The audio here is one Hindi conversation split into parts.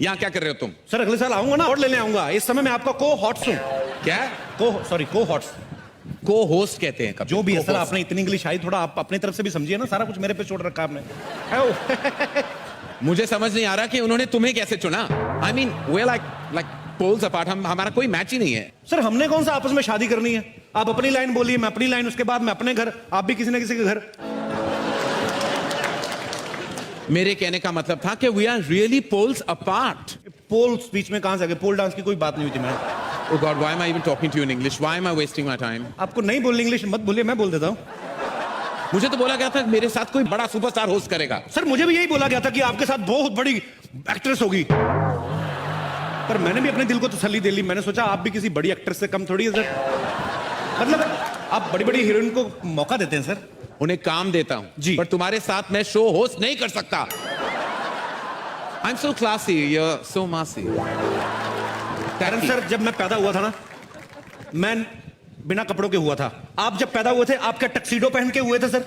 यहाँ क्या कर रहे हो तुम? सर अगले साल आऊंगा ना, और लेने आऊंगा। इस समय मैं आपका को हॉट्स हूँ। क्या? को हॉट्स, को होस्ट कहते हैं कपिल। जो भी है सर। आपने इतनी इंग्लिश आई, थोड़ा आप अपनी तरफ से भी समझिए ना। सारा कुछ मेरे पे छोड़ रखा आपने। मुझे समझ नहीं आ रहा कि उन्होंने तुम्हें कैसे चुना। I mean we like poles apart. हमारा कोई मैच ही नहीं है। सर हमने कौन सा आपस में शादी करनी है? आप अपनी लाइन बोलिए, मैं अपनी लाइन, उसके बाद मैं अपने घर, आप भी किसी ना किसी के घर। मेरे कहने का मतलब था कि we are really poles apart. Poles बीच में कहां से आ गए? पोल डांस की कोई बात नहीं हुई थी। मैं Oh God, why am I even talking to you in English? Why am I wasting my time? आपको नहीं बोलनी इंग्लिश मत बोलिए, मैं बोल देता हूँ। मुझे तो बोला गया था मेरे साथ कोई बड़ा सुपरस्टार होस्ट करेगा। सर मुझे भी यही बोला गया था कि आपके साथ बहुत बड़ी एक्ट्रेस होगी, पर मैंने भी अपने दिल को तसल्ली दे ली। मैंने सोचा आप भी किसी बड़ी एक्ट्रेस से कम थोड़ी है सर। मतलब आप बड़ी बड़ी हीरोइन को मौका देते हैं सर। उन्हें काम देता हूं जी, पर तुम्हारे साथ मैं शो होस्ट नहीं कर सकता। I'm so classy, you're so massy. कारण सर जब मैं पैदा हुआ था ना, मैं बिना कपड़ों के हुआ था। आप जब पैदा हुए थे, आप क्या टक्सीडो पहन के हुए थे सर?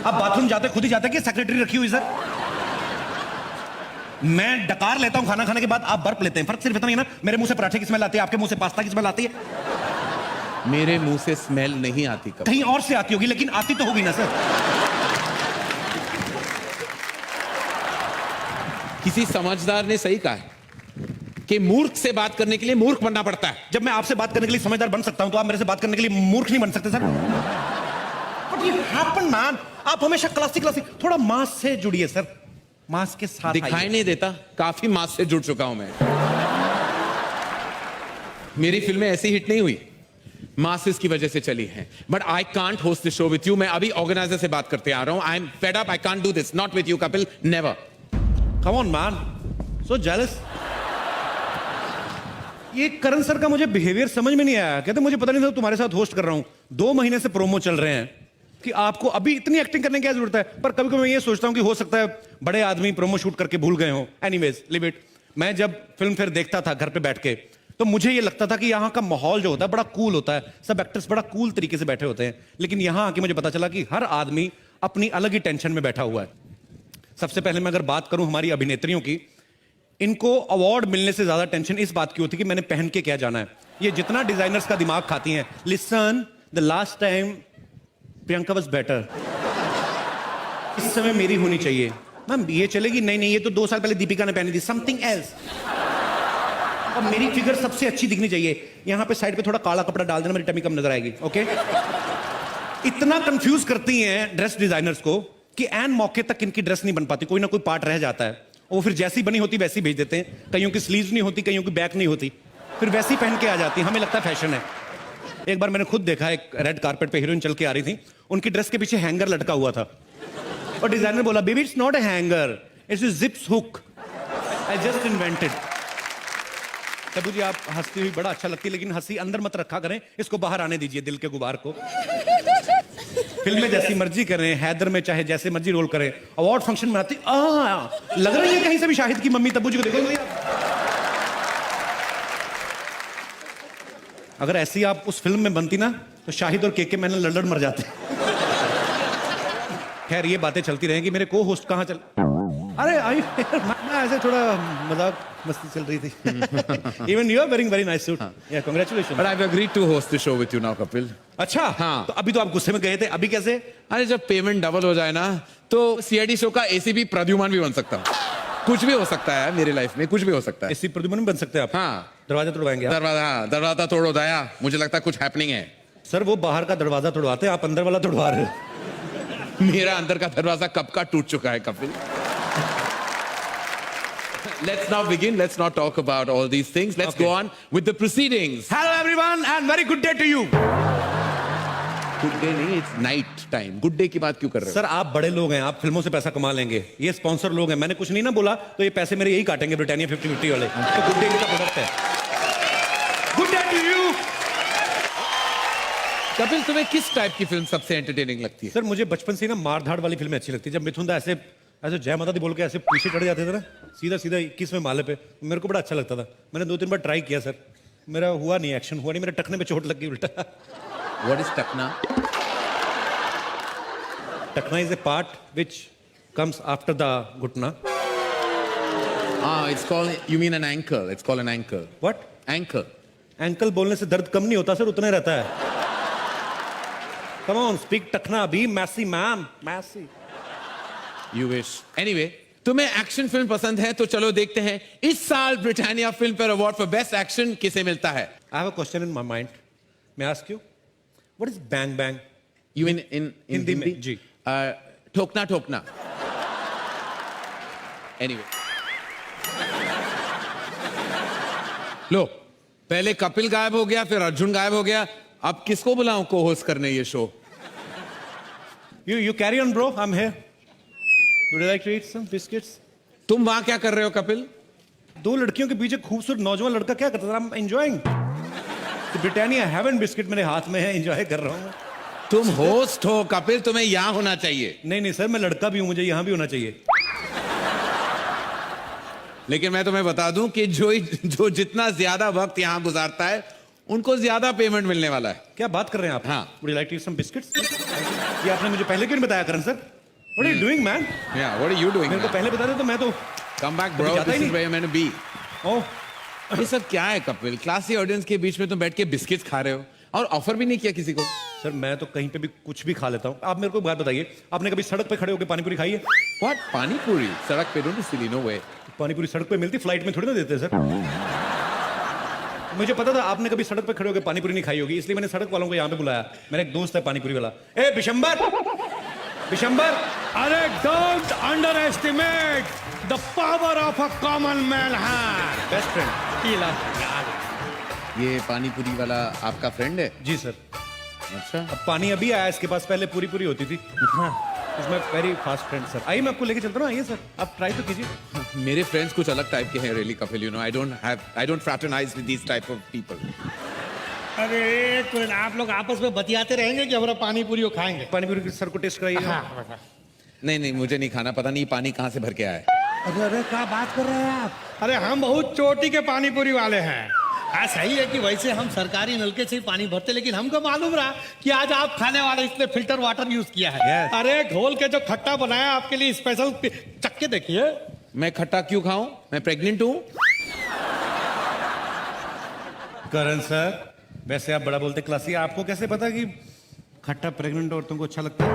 आप बाथरूम जाते खुद ही जाते कि सेक्रेटरी रखी हुई सर? मैं डकार लेता हूं खाना खाने के बाद, आप बर्फ लेते हैं। फर्क सिर्फ इतना ही ना, मेरे मुंह से पराठे की स्मेल आती है, आपके मुंह से पास्ता की स्मेल आती है। मेरे मुंह से स्मेल नहीं आती कभी। कहीं और से आती होगी, लेकिन आती तो होगी ना सर। किसी समझदार ने सही कहा है कि मूर्ख से बात करने के लिए मूर्ख बनना पड़ता है। जब मैं आपसे बात करने के लिए समझदार बन सकता हूं, तो आप मेरे से बात करने के लिए मूर्ख नहीं बन सकते सर। बट ये हैपन मैन, आप हमेशा क्लासिक थोड़ा मास से जुड़िए सर। मास के साथ दिखाई नहीं देता, काफी मास से जुड़ चुका हूं मैं। मेरी फिल्में ऐसी हिट नहीं हुई, मासेस की वजह से चली हैं। But I can't host this show with you. मैं अभी ऑर्गेनाइजर से बात करते आ रहा हूं। I am fed up, I can't do this, not with you Kapil, never. Come on man, so jealous. ये करण सर का मुझे बिहेवियर समझ में नहीं आया। कहते मुझे पता नहीं था तुम्हारे साथ होस्ट कर रहा हूं। 2 महीने से प्रोमो चल रहे हैं कि आपको अभी इतनी एक्टिंग करने की क्या जरूरत है। पर कभी कभी मैं ये सोचता हूं कि हो सकता है बड़े आदमी प्रोमो शूट करके भूल गए हो। Anyways live it. मैं जब फिल्म फिर देखता था घर पे बैठ के, तो मुझे ये लगता था कि यहाँ का माहौल जो होता है बड़ा कूल होता है। सब एक्टर्स बड़ा कूल तरीके से बैठे होते हैं। लेकिन यहाँ आके मुझे पता चला कि हर आदमी अपनी अलग ही टेंशन में बैठा हुआ है। सबसे पहले मैं अगर बात करूं हमारी अभिनेत्रियों की, इनको अवार्ड मिलने से ज्यादा टेंशन इस बात की होती है कि मैंने पहन के क्या जाना है। ये जितना डिजाइनर्स का दिमाग खाती हैं। Listen, the last time Priyanka was better, इस समय मेरी होनी चाहिए। मैम ये चलेगी? नहीं, ये तो 2 साल पहले दीपिका ने पहनी थी, समथिंग एल्स। अब मेरी फिगर सबसे अच्छी दिखनी चाहिए। यहां पे साइड पे थोड़ा काला कपड़ा डाल देना, मेरी टमी कम नजर आएगी। ओके। इतना कंफ्यूज करती हैं ड्रेस डिजाइनर्स को कि एन मौके तक इनकी ड्रेस नहीं बन पाती। कोई ना कोई पार्ट रह जाता है, वो फिर जैसी बनी होती वैसी भेज देते हैं। कईयों की स्लीव्स नहीं होती, कईयों की बैक नहीं होती, फिर वैसी पहन के आ जाती है। हमें लगता है फैशन है। एक बार मैंने खुद देखा, एक रेड कारपेट पे हीरोइन चल के आ रही थी, उनकी ड्रेस के पीछे हैंगर लटका हुआ था और डिजाइनर बोला, baby it's not a hanger, it's a zips hook, I just invented. Tabu ji आप हंसती हुई बड़ा अच्छा लगती है, लेकिन हंसी अंदर मत रखा करें, इसको बाहर आने दीजिए, दिल के गुबार को। फिल्म में जैसी मर्जी करें, हैदर में चाहे जैसे मर्जी रोल करें, अवार्ड फंक्शन में आती लग रही है कहीं से भी शाहिद की मम्मी। तब्बू जी को देखो, अगर ऐसी आप उस फिल्म में बनती ना, तो शाहिद और केके मैंने लड़ मर जाते। खैर ये बातें चलती रहेंगी। मेरे को होस्ट कहाँ चल, अरे आई ऐसे थोड़ा मजाक मस्ती चल रही थी। Even you are wearing very nice suit. Yeah, congratulations. But I've agreed to host the show with you now, Kapil. अच्छा हाँ। तो अभी तो आप गुस्से में गए थे, अभी कैसे? अरे जब पेमेंट डबल हो जाए ना, तो सीआईडी शो का एसीपी प्रद्युमन भी बन सकता हूँ। कुछ भी हो सकता है मेरी लाइफ में, कुछ भी हो सकता है। एसी प्रद्युमन भी बन सकते हैं आप? हाँ। दरवाजा तोड़वाएंगे आप? दरवाजा तोड़ो दया, मुझे लगता है कुछ हैपनिंग है। सर वो बाहर का दरवाजा तोड़वाते हैं, आप अंदर वाला तोड़वा रहे हो। मेरा अंदर का दरवाजा कब का टूट चुका है Kapil. Let's now begin. Let's not talk about all these things. Let's go on with the proceedings. Hello everyone and very good day to you. Good day नहीं, it's night time. Good day की बात क्यों कर रहे हो? सर आप बड़े लोग हैं, आप फिल्मों से पैसा कमा लेंगे। ये स्पॉन्सर लोग हैं, मैंने कुछ नहीं ना बोला तो ये पैसे मेरे यही काटेंगे, ब्रिटानिया 50-50 वाले। तो गुड डे का प्रोडक्ट है। Good day to you. Kapil तुम्हें किस टाइप की फिल्म सबसे एंटरटेनिंग लगती है? सर मुझे बचपन से ना मार धाड़ वाली फिल्में अच्छी लगती है। जब मिथुन दा ऐसे जय माता दी बोल के ऐसे पीछे चढ़ जाते थे ना, सीधा 21वें माले पे, मेरे को बड़ा अच्छा लगता था। मैंने 2-3 बार ट्राई किया सर, मेरा हुआ नहीं, एक्शन हुआ नहीं, मेरे टखने पे चोट लग गई उल्टा। What is टकना? टखना is a part which comes after the घुटना। It's called, you mean an ankle. It's called an ankle. What? Ankle. Ankle बोलने से दर्द कम नहीं होता सर, उतना ही रहता है। कम ऑन, स्पीक टखना अभी, मैसी मैम, मैसी। You wish. Anyway, तुम्हें एक्शन फिल्म पसंद है तो चलो देखते हैं इस साल Britannia Filmfare award for best action किसे मिलता है। I have a question in my mind. May I ask you? What is bang bang? You in Hindi में, जी। ठोकना ठोकना। Anyway. लो, पहले कपिल गायब हो गया, फिर अर्जुन गायब हो गया, अब किसको बुलाऊं को होस्ट करने ये show? You carry on, bro. I'm here. Would you like to eat some biscuits? तुम वहां क्या कर रहे हो कपिल? दो लड़कियों के बीच एक खूबसूरत नौजवान लड़का क्या करता था? I'm enjoying. Britannia haven biscuit मेरे हाथ में है, एंजॉय कर रहा हूँ। तुम होस्ट हो कपिल, तुम्हें यहां होना चाहिए। नहीं सर, मैं लड़का भी हूं, मुझे यहां भी होना चाहिए। लेकिन मैं तुम्हें बता दूं कि जो जितना ज्यादा वक्त यहां गुजारता है उनको ज्यादा पेमेंट मिलने वाला है। क्या बात कर रहे हैं आप? हाँ। Would you like to eat some biscuits? ये आपने मुझे पहले क्यों नहीं बताया करण sir? What are you doing, man? Yeah, what are you doing? मेरे को पहले बता दे तो मैं तो Come back, bro. जाता ही This is नहीं। where you're meant to be. ओह, ये सब क्या है कपिल? क्लासी ऑडियंस के बीच में तुम बैठ के बिस्किट्स खा रहे हो और ऑफर भी नहीं किया किसी को। सर मैं तो कहीं पे भी कुछ भी खा लेता हूँ। आप मेरे को एक बात बताइए, आपने कभी सड़क पे खड़े होकर पानी पूरी खाई है? What? पानी पूरी सड़क पे? डोंट सिली, नो वे। पानी पूरी सड़क पे मिलती, फ्लाइट में थोड़ी ना देते सर। मुझे पता था आपने कभी सड़क पे खड़े होकर पानी पूरी नहीं खाई होगी, इसलिए मैंने सड़क वालों को यहाँ पे बुलाया। मेरा एक दोस्त है पानी पूरी वाला। ए बिशंबर, बिशंबर, अरे don't underestimate the power of a common man है। Best friend. ये पानी पूरी वाला आपका फ्रेंड है? जी सर। अच्छा। अब पानी अभी आया, इसके पास पहले पूरी पूरी होती थी। इसमें वेरी फास्ट फ्रेंड सर। आइए मैं आपको लेके चलता हूँ, आइए सर, आप ट्राई तो कीजिए। मेरे फ्रेंड्स कुछ अलग टाइप के हैं really Kapil, you know I don't fraternize with this type of people. अरे एक मिनट, आप लोग आपस में बतियाते रहेंगे कि हमारा पानी पूरी को खाएंगे? पानी पूरी सर को टेस्ट कराइए। हाँ। नहीं मुझे नहीं खाना, पता नहीं पानी कहाँ से भर के आया है। अरे क्या बात कर रहे हैं आप? अरे हम बहुत चोटी के पानी पूरी वाले हैं। हाँ सही है कि वैसे हम सरकारी नलके से ही पानी भरते, लेकिन हमको मालूम रहा कि आज आप खाने वाले इसने फिल्टर वाटर यूज किया है। Yes. अरे घोल के जो खट्टा बनाया आपके लिए स्पेशल, चक्के देखिए। मैं खट्टा क्यों खाऊं? मैं प्रेग्नेंट हूं। करण सर, वैसे आप बड़ा बोलते क्लासी, आपको कैसे पता कि खट्टा प्रेग्नेंट औरतों को अच्छा लगता है?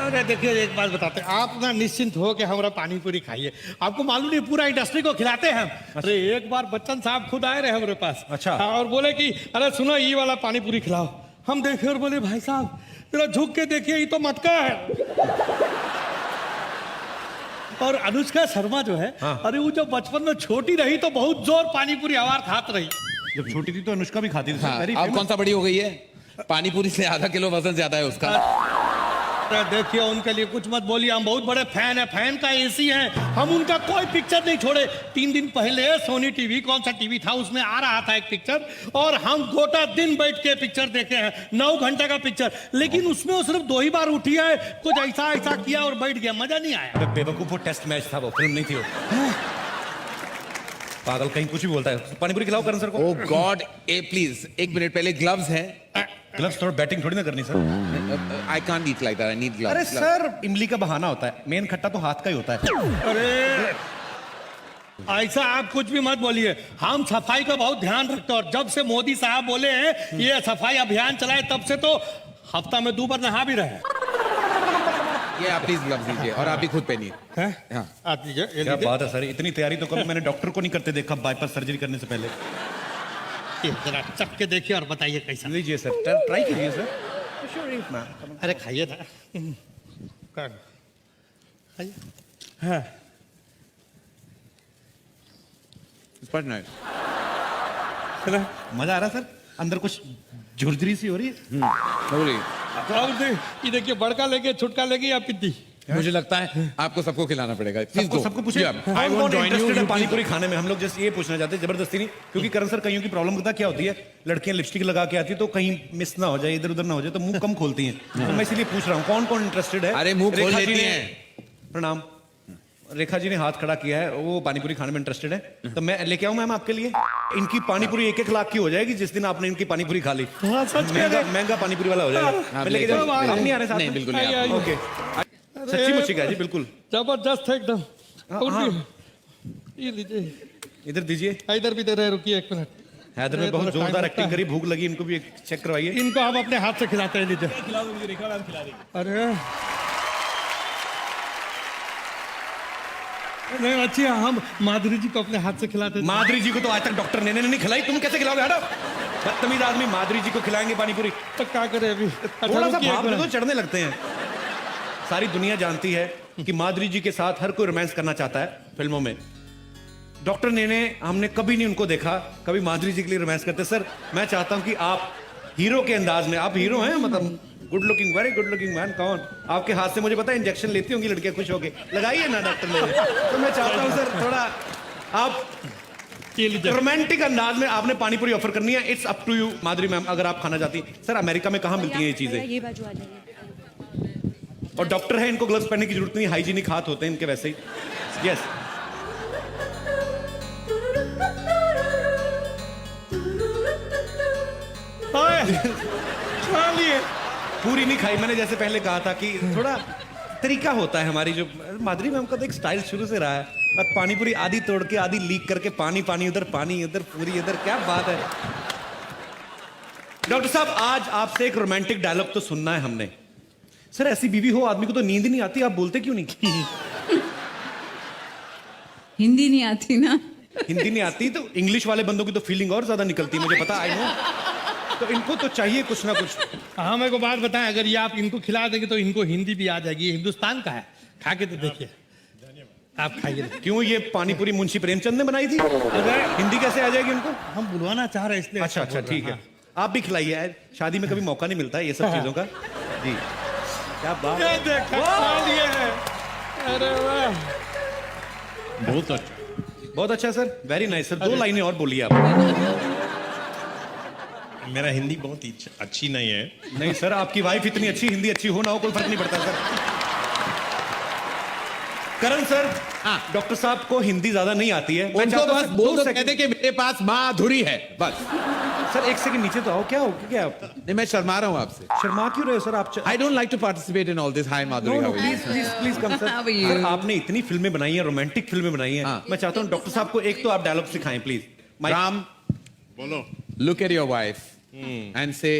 अरे देखिए एक बात बताते हैं, आप ना निश्चिंत हो कि हमारा पानी पूरी खाइए। आपको मालूम नहीं पूरा इंडस्ट्री को खिलाते हैं हम। अरे एक बार बच्चन साहब खुद आए रहे हमारे पास। अच्छा। हाँ, और बोले कि अरे सुनो ये वाला पानी पूरी खिलाओ। हम देखे और बोले भाई साहब जरा झुक के देखिए, ये तो मटका है। और अनुष्का शर्मा जो है, हाँ। अरे वो जब बचपन में छोटी रही तो बहुत जोर पानी पूरी आवार खात रही। जब छोटी थी तो अनुष्का भी खाती थी सर। हाँ, Very अब famous। कौन सा बड़ी हो गई है? पानी पूरी से आधा किलो वजन ज्यादा है उसका। अरे देखिए उनके लिए कुछ मत बोलिए, हम बहुत बड़े फैन है, फैन का एसी है। हम उनका कोई पिक्चर नहीं छोड़े। 3 दिन पहले सोनी टीवी, कौन सा टीवी था, उसमें आ रहा था एक पिक्चर, और हम गोटा दिन बैठ के पिक्चर देखे हैं। 9 घंटे का पिक्चर, लेकिन उसमें वो सिर्फ 2 ही बार उठी है, कुछ ऐसा किया और बैठ गया, मजा नहीं आया। अबे बेवकूफ, वो टेस्ट मैच था, वो फिल्म नहीं थी वो। पागल कहीं कुछ भी बोलता है। पानी पूरी खिलाओ करण सर को। ओह गॉड, ए प्लीज एक मिनट, पहले ग्लव्स हैं। ग्लव्स थोड़ा बैटिंग थोड़ी ना करनी sir. I can't eat like that, I need gloves. अरे सर, इमली का बहाना होता है, मेन खट्टा तो हाथ का ही होता है। अरे ऐसा आप कुछ भी मत बोलिए, हम सफाई का बहुत ध्यान रखते हैं। और जब से मोदी साहब बोले हैं ये सफाई अभियान चलाए, तब से तो हफ्ता में 2 बार नहा भी रहे। ये आप प्लीज ग्लव्स दीजिए और आप भी खुद पहनिए। हाँ। आप लीजिए, ये क्या लीजिए। बात है सर, इतनी तैयारी तो कभी मैंने डॉक्टर को नहीं करते देखा बाईपास सर्जरी करने से पहले। ये जरा चख के देखिए और बताइए कैसा। लीजिए सर, ट्राई कीजिए सर। अरे खाइए ना। खाइए। हाँ। It's quite nice. मजा आ रहा है सर, अंदर कुछ झुरझुरी सी हो रही है। Lovely. ये देखिए, बड़का लेके छुटका लेके या पिद्दी? मुझे लगता है आपको सबको खिलाना पड़ेगा। Please go. सबको पूछिए। Yeah, I कौन won't join you. इंटरेस्टेड है You पानी please पूरी खाने में? हम लोग जैसे ये पूछना चाहते हैं, जबरदस्ती नहीं, क्योंकि करण सर कईयों की प्रॉब्लम पता क्या होती है, लड़कियां लिपस्टिक लगा के आती है तो कहीं मिस ना हो जाए, इधर उधर ना हो जाए, तो मुंह कम खोलती हैं। तो मैं इसीलिए पूछ रहा हूँ कौन कौन इंटरेस्टेड है। अरे मुंह खोल रेखा जी लेती ने- हैं। प्रणाम। रेखा जी ने हाथ खड़ा किया है, वो पानी पूरी खाने में इंटरेस्टेड है, तो मैं लेके आऊं मैम आपके लिए। इनकी पानी पूरी 1-1 लाख की हो जाएगी जिस दिन आपने इनकी पानी पूरी खा ली। हाँ, सच कह रहे हैं। महंगा पानी पूरी वाला हो जाएगा। मैं लेके जाऊं? ले- आप नहीं आ रहे साथ नहीं, में? बिल्कुल नहीं, आइए, आप- आइए। ओके, सच्ची मुच्ची का जी, बिल्कुल। जबरदस्त है एकदम। हाँ। ये लीजिए, इधर दीजिए। इधर भी दे रहे, रुकिए 1 मिनट। हैदर में बहुत जोरदार एक्टिंग करी, भूख लगी, इनको भी एक चेक करवाइए। इनको हम अपने हाथ से खिलाते हैं, लीजिए। अरे नहीं, अच्छी है, हम माधुरी जी को अपने हाथ से खिलाते हैं। माधुरी जी को तो आज तक डॉक्टर ने नहीं खिलाई, तुम कैसे खिलाओगे? हटो, बदतमीज आदमी। माधुरी जी को खिलाएंगे पानी पूरी? तो क्या करे अभी? थोड़ा सा भाव में तो चढ़ने लगते हैं। सारी दुनिया जानती है कि माधुरी जी के साथ हर कोई रोमांस करना चाहता है फिल्मों में। डॉक्टर ने हमने कभी नहीं उनको देखा कभी माधुरी जी के लिए रोमांस करते। सर मैं चाहता हूं कि आप हीरो के अंदाज में, आप हीरो हैं, मतलब good looking, very good looking man. कौन आपके हाथ से मुझे पता है इंजेक्शन लेती होंगी लड़कियां खुश होके, लगाइए ना डॉक्टर ने। तो मैं चाहता हूं सर थोड़ा आप रोमांटिक अंदाज में आपने पानी पूरी ऑफर करनी है। It's up to you Madhuri ma'am, अगर आप खाना चाहती हैं। सर अमेरिका में कहाँ मिलती हैं ये चीजें? ये बाजू आ जाइए। और डॉक्टर है, इनको ग्लव्स पहनने की जरूरत नहीं, हाइजीनिक हाथ होते हैं इनके वैसे ही। यस पूरी नहीं खाई मैंने, जैसे पहले कहा था कि थोड़ा तरीका होता है हमारी। जो माधुरी मैम का तो एक स्टाइल शुरू से रहा है, बस पानी पूरी आधी तोड़ के आधी लीक करके पानी पानी उधर पूरी इधर, क्या बात है। डॉक्टर साहब आज आपसे एक रोमांटिक डायलॉग तो सुनना है हमने। सर ऐसी बीवी हो आदमी को तो नींद नहीं आती, आप बोलते क्यों नहीं? हिंदी नहीं आती ना? हिंदी नहीं आती तो इंग्लिश वाले बंदों की तो फीलिंग और ज्यादा निकलती है, मुझे पता, आई नो। तो इनको तो चाहिए कुछ ना कुछ। हाँ मेरे को बात बताएं, अगर ये आप इनको खिला देंगे तो इनको हिंदी भी आ जाएगी। ये हिंदुस्तान का है, खा के तो देखिए। आप खाइए। क्यों ये पानी पूरी मुंशी प्रेमचंद ने बनाई थी? हिंदी कैसे आ जाएगी उनको? हम बुलवाना चाह रहे हैं इसलिए। अच्छा अच्छा ठीक है, आप भी खिलाइए यार, शादी में कभी मौका नहीं मिलता है ये सब चीजों का। जी क्या बात ये है। देखा, खा लिए हैं। अरे वाह, बहुत अच्छा। बहुत अच्छा सर, वेरी नाइस सर। 2 लाइनें और बोलिए आप। मेरा हिंदी बहुत अच्छी नहीं है। नहीं सर, आपकी वाइफ इतनी अच्छी, हिंदी अच्छी हो ना हो कोई फर्क नहीं पड़ता सर। करण सर, डॉक्टर साहब को हिंदी ज्यादा नहीं आती है। उनको बस बोल दो, कहते कि मेरे पास माधुरी है बस। सर 1 सेकंड नीचे तो आओ, क्या हो क्या आप? नहीं मैं शर्मा रहा हूँ आपसे। शर्मा क्यों रहे हो सर आप? I don't like to participate in all this. Hi Madhuri, how are you? Please please come sir. How are you? Sir आपने इतनी फिल्में बनाई हैं, रोमांटिक फिल्में बनाई हैं। मैं चाहता हूँ डॉक्टर साहब को एक तो आप डायलॉग सिखाएं प्लीज। राम, बोलो। Look at your wife and से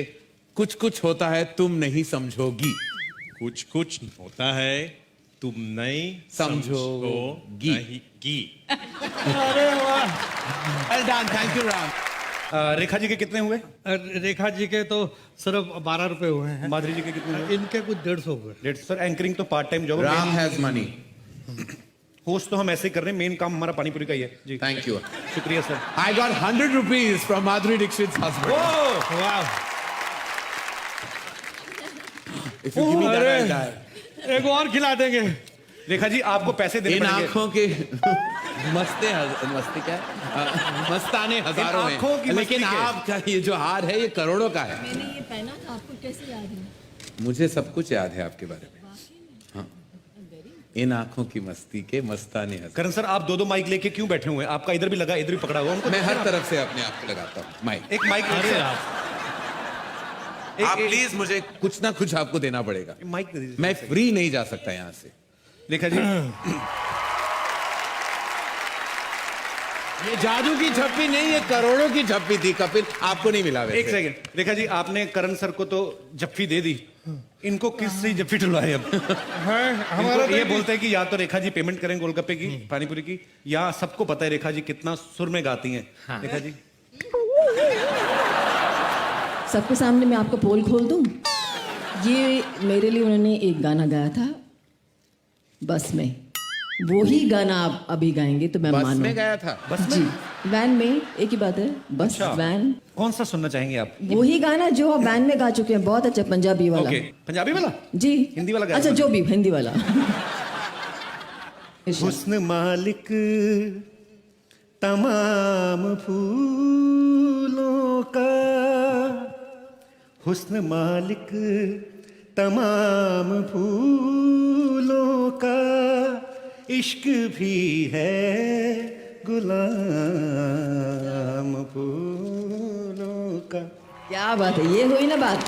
कुछ कुछ होता है तुम नहीं समझोगी। कुछ कुछ होता है तुम नहीं समझोगी। की। अरे वाह। Well done, thank you Ram. Rekha ji के कितने हुए? रेखा जी के तो सिर्फ 12 रुपए हुए हैं। माधुरी जी के कितने हुए? इनके कुछ 150 हुए। डेढ़। सर एंकरिंग तो part time job. Ram has money. Host तो हम ऐसे ही कर रहे हैं, मेन काम हमारा पानी पूरी का ही है जी। Thank you. शुक्रिया sir. I got 100 rupees from Madhuri Dixit's husband. वाह। If you give me that, I'll die. एक और खिला देंगे। रेखा जी आपको पैसे देने इन पड़ेंगे। आंखों के मस्ती क्या मस्ताने हजारों इन आंखों की हैं, लेकिन मस्ती के। आपका ये जो हार है ये करोड़ों का है। मैंने ये पहना था, आपको कैसे याद है? मुझे सब कुछ याद है आपके बारे में। हाँ, इन आंखों की मस्ती के मस्ताने हजारों। करण सर आप 2 माइक लेके क्यों बैठे हुए हैं? आपका इधर भी लगा, इधर भी पकड़ा हुआ। उनको मैं हर तरफ से अपने आप को लगाता हूँ माइक। एक माइक। अरे आप प्लीज मुझे कुछ ना कुछ आपको देना पड़ेगा। माइक दे दीजिए। मैं फ्री नहीं जा सकता यहाँ से। रेखा जी ये जादू की झप्पी नहीं, ये करोड़ों की झप्पी थी कपिल, आपको नहीं मिला वैसे। एक सेकंड। रेखा जी आपने करण सर को तो जफ्फी दे दी, इनको किस से जफ्फी टुलवाए अब? हमारा ये बोलते हैं कि या तो रेखा जी पेमेंट करें गोलगप्पे की, पानीपुरी की, या सबको पता है रेखा जी कितना सुर में गाती हैं। रेखा जी सबके सामने मैं आपका पोल खोल दूं? ये मेरे लिए उन्होंने एक गाना गाया था बस में, वो ही गाना आप अभी गाएंगे तो मैं बस मानूं। में गया था। बस जी, में वैन में, एक ही बात है, बस अच्छा। वैन। कौन सा सुनना चाहेंगे आप? वो ही गाना जो आप वैन में गा चुके हैं, बहुत अच्छा पंजाबी वाला। ओके पंजाबी वाला? जी हिंदी वाला गाया अच्छा, था? जो भी हिंदी वाला। हुस्न मालिक तमाम फूलों का, हुस्न मालिक तमाम फूलों का, इश्क भी है गुलाम फूलों का। क्या बात है, ये हुई ना बात।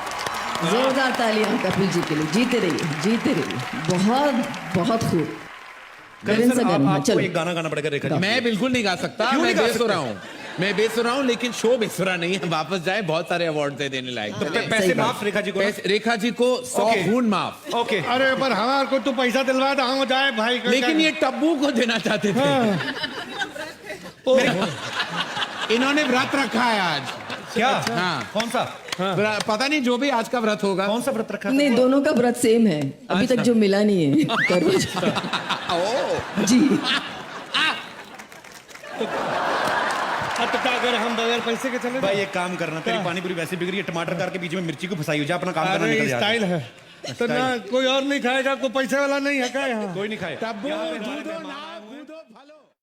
जोरदार तालियां कपिल जी के लिए। जीते रहिए, जीते रहिए। बहुत बहुत खूब। करण सा गाना, हाँ, आपको चलो। एक गाना गाना पड़ेगा रेखा जी। मैं बिल्कुल नहीं गा सकता, क्यों मैं नहीं गा बेसुरा सकते? हूँ, मैं बेसुरा हूँ, लेकिन शो बेसुरा नहीं है। वापस जाए, बहुत सारे अवार्ड दे देने लायक चले। पैसे सही बात। माफ रेखा जी को ना? रेखा जी को 100 ओके। खून माफ, ओके अरे पर हमारे को तो पैसा दिलवा तो हम जाए भाई का- लेकिन ये टब्बू को देना चाहते थे। इन्होंने व्रत रखा है आज। क्या हाँ। कौन सा पता नहीं, जो भी आज का व्रत होगा। कौन सा व्रत रखा नहीं, दोनों का व्रत सेम है, अभी तक जो मिला नहीं है करवा चौथ। जी। अब तो अगर हम बगैर पैसे के चले भाई एक काम करना, तेरी पानी पूरी वैसे बिगड़ी है, टमाटर काट के बीच में मिर्ची को फंसाई हो जा, अपना काम करना अरे निकल जा। स्टाइल है तो ना कोई और नहीं खाएगा, कोई पैसे वाला नहीं है क्या यहाँ? कोई नहीं खाए टब्बू, दूधो ना, दूधो फलो।